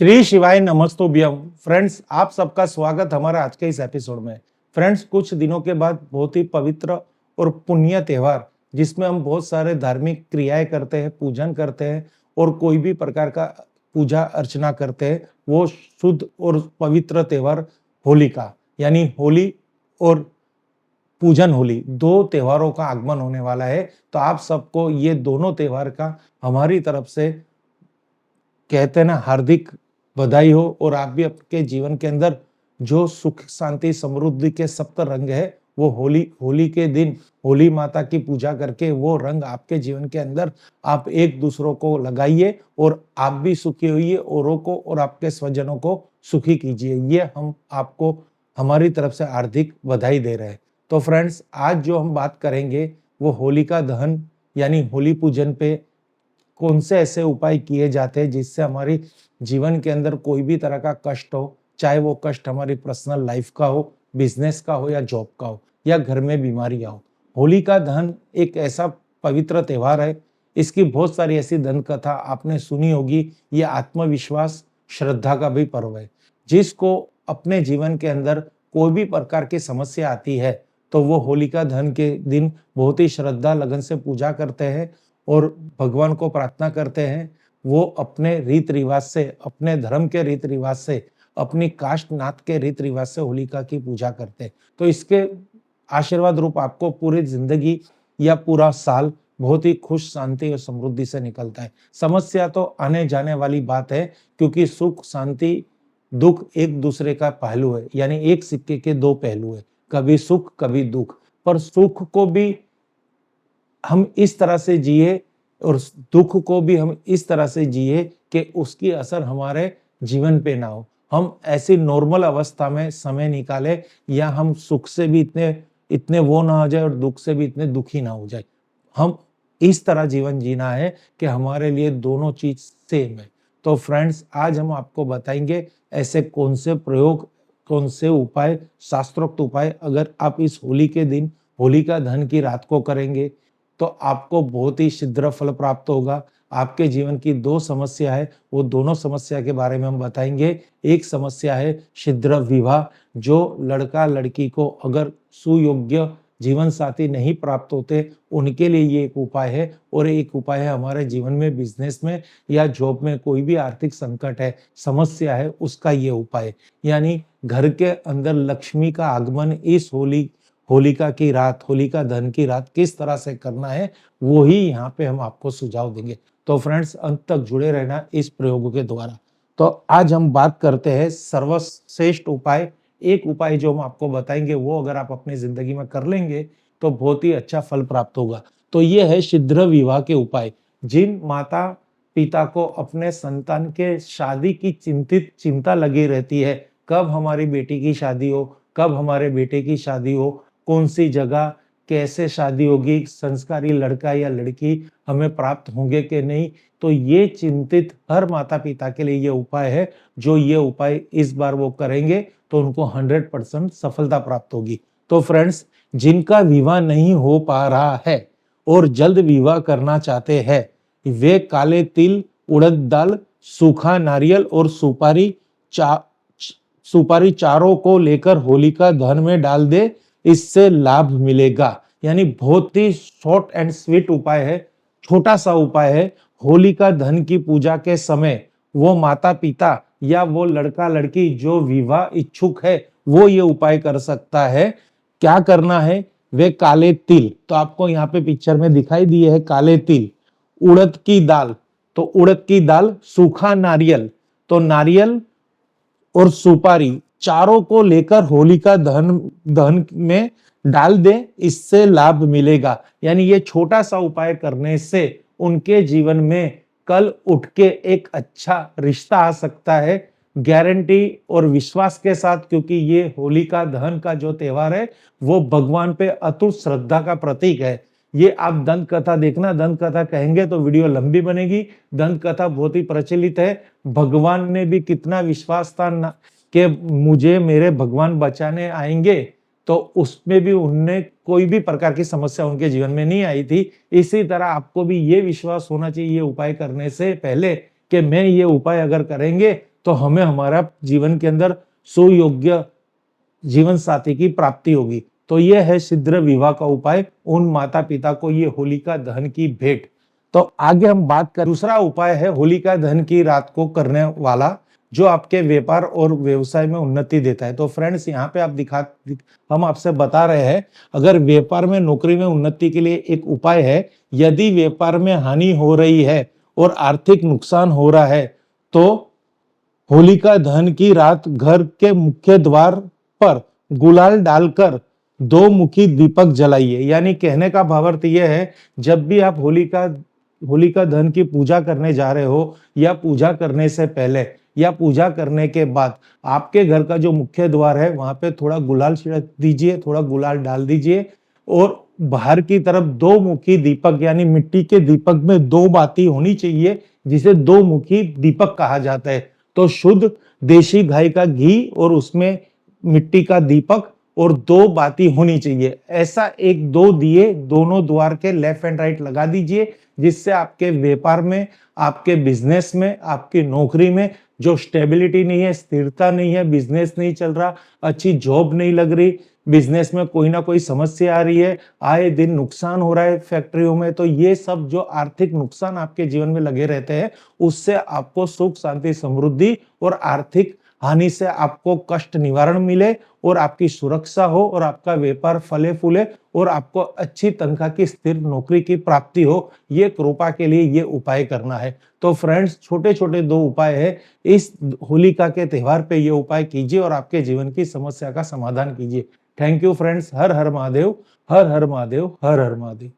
श्री शिवाय नमस्तुभ्यम। फ्रेंड्स, आप सबका स्वागत हमारा आज के इस एपिसोड में। फ्रेंड्स, कुछ दिनों के बाद बहुत ही पवित्र और पुण्य त्योहार, जिसमें हम बहुत सारे धार्मिक क्रियाएं करते हैं, पूजन करते हैं और कोई भी प्रकार का पूजा अर्चना करते हैं, वो शुद्ध और पवित्र त्योहार होली का, यानी होली और पूजन होली, दो त्योहारों का आगमन होने वाला है। तो आप सबको ये दोनों त्योहार का हमारी तरफ से कहते हैं ना, हार्दिक बधाई हो। और आप भी आपके जीवन के अंदर जो सुख शांति समृद्धि के सप्त रंग है, वो होली होली के दिन होली माता की पूजा करके वो रंग आपके जीवन के अंदर आप एक दूसरों को लगाइए और आप भी सुखी होइए, औरों को और आपके स्वजनों को सुखी कीजिए। ये हम आपको हमारी तरफ से हार्दिक बधाई दे रहे हैं। तो फ्रेंड्स, आज जो हम बात करेंगे वो होलिका दहन यानी होली पूजन पे कौन से ऐसे उपाय किए जाते हैं जिससे हमारी जीवन के अंदर कोई भी तरह का कष्ट हो, चाहे वो कष्ट हमारी पर्सनल लाइफ का हो, बिजनेस का हो या जॉब का हो या घर में बीमारियां हो। होली का दहन एक ऐसा पवित्र त्योहार है, इसकी बहुत सारी ऐसी दंत कथा आपने सुनी होगी। ये आत्मविश्वास श्रद्धा का भी पर्व है। जिसको अपने जीवन के अंदर कोई भी प्रकार की समस्या आती है, तो वो होलिका दहन के दिन बहुत ही श्रद्धा लगन से पूजा करते हैं और भगवान को प्रार्थना करते हैं। वो अपने रीत रिवाज से, अपने धर्म के रीत रिवाज से, अपनी कास्ट नात के रीत रिवाज से होलिका की पूजा करते हैं। तो इसके आशीर्वाद रूप आपको पूरी जिंदगी या पूरा साल बहुत ही खुश शांति और समृद्धि से निकलता है। समस्या तो आने जाने वाली बात है, क्योंकि सुख शांति दुख एक दूसरे का पहलू है, यानी एक सिक्के के दो पहलू है, कभी सुख कभी दुख। पर सुख को भी हम इस तरह से जिए और दुख को भी हम इस तरह से जिए कि उसकी असर हमारे जीवन पे ना हो। हम ऐसी नॉर्मल अवस्था में समय निकाले, या हम सुख से भी इतने इतने वो ना हो जाए और दुख से भी इतने दुखी ना हो जाए। हम इस तरह जीवन जीना है कि हमारे लिए दोनों चीज सेम है। तो फ्रेंड्स, आज हम आपको बताएंगे ऐसे कौन से प्रयोग, कौन से उपाय, शास्त्रोक्त उपाय अगर आप इस होली के दिन होलिका दहन की रात को करेंगे तो आपको बहुत ही शीघ्र फल प्राप्त होगा। आपके जीवन की दो समस्या है, वो दोनों समस्या के बारे में हम बताएंगे। एक समस्या है शीघ्र विवाह, जो लड़का लड़की को अगर सुयोग्य जीवन साथी नहीं प्राप्त होते, उनके लिए ये एक उपाय है। और एक उपाय है हमारे जीवन में, बिजनेस में या जॉब में कोई भी आर्थिक संकट है, समस्या है, उसका ये उपाय है। यानी घर के अंदर लक्ष्मी का आगमन इस होलिका की रात, होलिका दहन की रात किस तरह से करना है, वो ही यहाँ पे हम आपको सुझाव देंगे। तो फ्रेंड्स, अंत तक जुड़े रहना इस प्रयोग के द्वारा। तो आज हम बात करते हैं सर्वश्रेष्ठ उपाय। एक उपाय जो हम आपको बताएंगे, वो अगर आप अपनी जिंदगी में कर लेंगे तो बहुत ही अच्छा फल प्राप्त होगा। तो ये है शीघ्र विवाह के उपाय। जिन माता पिता को अपने संतान के शादी की चिंता लगी रहती है, कब हमारी बेटी की शादी हो, कब हमारे बेटे की शादी हो, कौन सी जगह, कैसे शादी होगी, संस्कारी लड़का या लड़की हमें प्राप्त होंगे कि नहीं, तो ये चिंतित हर माता पिता के लिए ये उपाय है। जो ये उपाय इस बार वो करेंगे तो उनको 100% सफलता प्राप्त होगी। तो फ्रेंड्स, जिनका विवाह नहीं हो पा रहा है और जल्द विवाह करना चाहते हैं, वे काले तिल, उड़द दाल, सूखा नारियल और सुपारी चारों को लेकर होलिका दहन में डाल दे, इससे लाभ मिलेगा। यानी बहुत ही शॉर्ट एंड स्वीट उपाय है, छोटा सा उपाय है। होलिका दहन की पूजा के समय वो माता पिता या वो लड़का लड़की जो विवाह इच्छुक है, वो ये उपाय कर सकता है। क्या करना है? वे काले तिल, तो आपको यहाँ पे पिक्चर में दिखाई दिए है काले तिल, उड़द की दाल, तो उड़द की दाल, सूखा नारियल, तो नारियल और सुपारी चारों को लेकर होलिका दहन में डाल दे, इससे लाभ मिलेगा। यानी ये छोटा सा उपाय करने से उनके जीवन में कल उठ के एक अच्छा रिश्ता आ सकता है, गारंटी और विश्वास के साथ। क्योंकि ये होलिका दहन का जो त्योहार है, वो भगवान पे अतुट श्रद्धा का प्रतीक है। ये आप दंत कथा देखना, दंत कथा कहेंगे तो वीडियो लंबी बनेगी। दंत कथा बहुत ही प्रचलित है। भगवान ने भी कितना विश्वास था कि मुझे मेरे भगवान बचाने आएंगे, तो उसमें भी उनने कोई भी प्रकार की समस्या उनके जीवन में नहीं आई थी। इसी तरह आपको भी ये विश्वास होना चाहिए ये उपाय करने से पहले कि मैं ये उपाय अगर करेंगे तो हमें हमारा जीवन के अंदर सुयोग्य जीवन साथी की प्राप्ति होगी। तो ये है शीघ्र विवाह का उपाय, उन माता पिता को ये होलिका दहन की भेंट। तो आगे हम बात कर, दूसरा उपाय है होलिका दहन की रात को करने वाला, जो आपके व्यापार और व्यवसाय में उन्नति देता है। तो फ्रेंड्स यहाँ पे हम आपसे बता रहे हैं, अगर व्यापार में नौकरी में उन्नति के लिए एक उपाय है, यदि व्यापार में हानि हो रही है और आर्थिक नुकसान हो रहा है, तो होलिका दहन की रात घर के मुख्य द्वार पर गुलाल डालकर दो मुखी दीपक जलाइए। यानी कहने का भावार्थ यह है, जब भी आप होलिका दहन की पूजा करने जा रहे हो, या पूजा करने से पहले या पूजा करने के बाद, आपके घर का जो मुख्य द्वार है वहां पे थोड़ा गुलाल छिड़क दीजिए, थोड़ा गुलाल डाल दीजिए, और बाहर की तरफ दो मुखी दीपक, यानी मिट्टी के दीपक में दो बाती होनी चाहिए, जिसे दो मुखी दीपक कहा जाता है। तो शुद्ध देशी गाय का घी और उसमें मिट्टी का दीपक और दो बाती होनी चाहिए। ऐसा एक दो दिए दोनों द्वार के लेफ्ट एंड राइट लगा दीजिए, जिससे आपके व्यापार में, आपके बिजनेस में, आपकी नौकरी में जो स्टेबिलिटी नहीं है, स्थिरता नहीं है, बिजनेस नहीं चल रहा, अच्छी जॉब नहीं लग रही, बिजनेस में कोई ना कोई समस्या आ रही है, आए दिन नुकसान हो रहा है फैक्ट्रियों में, तो ये सब जो आर्थिक नुकसान आपके जीवन में लगे रहते हैं, उससे आपको सुख शांति समृद्धि और आर्थिक हानि से आपको कष्ट निवारण मिले, और आपकी सुरक्षा हो, और आपका व्यापार फले फूले, और आपको अच्छी तनख्वाह की स्थिर नौकरी की प्राप्ति हो, ये कृपा के लिए ये उपाय करना है। तो फ्रेंड्स, छोटे छोटे दो उपाय है, इस होलिका के त्योहार पे ये उपाय कीजिए और आपके जीवन की समस्या का समाधान कीजिए। Thank you friends. Her her Mahadev, her her Mahadev, her her Mahadev.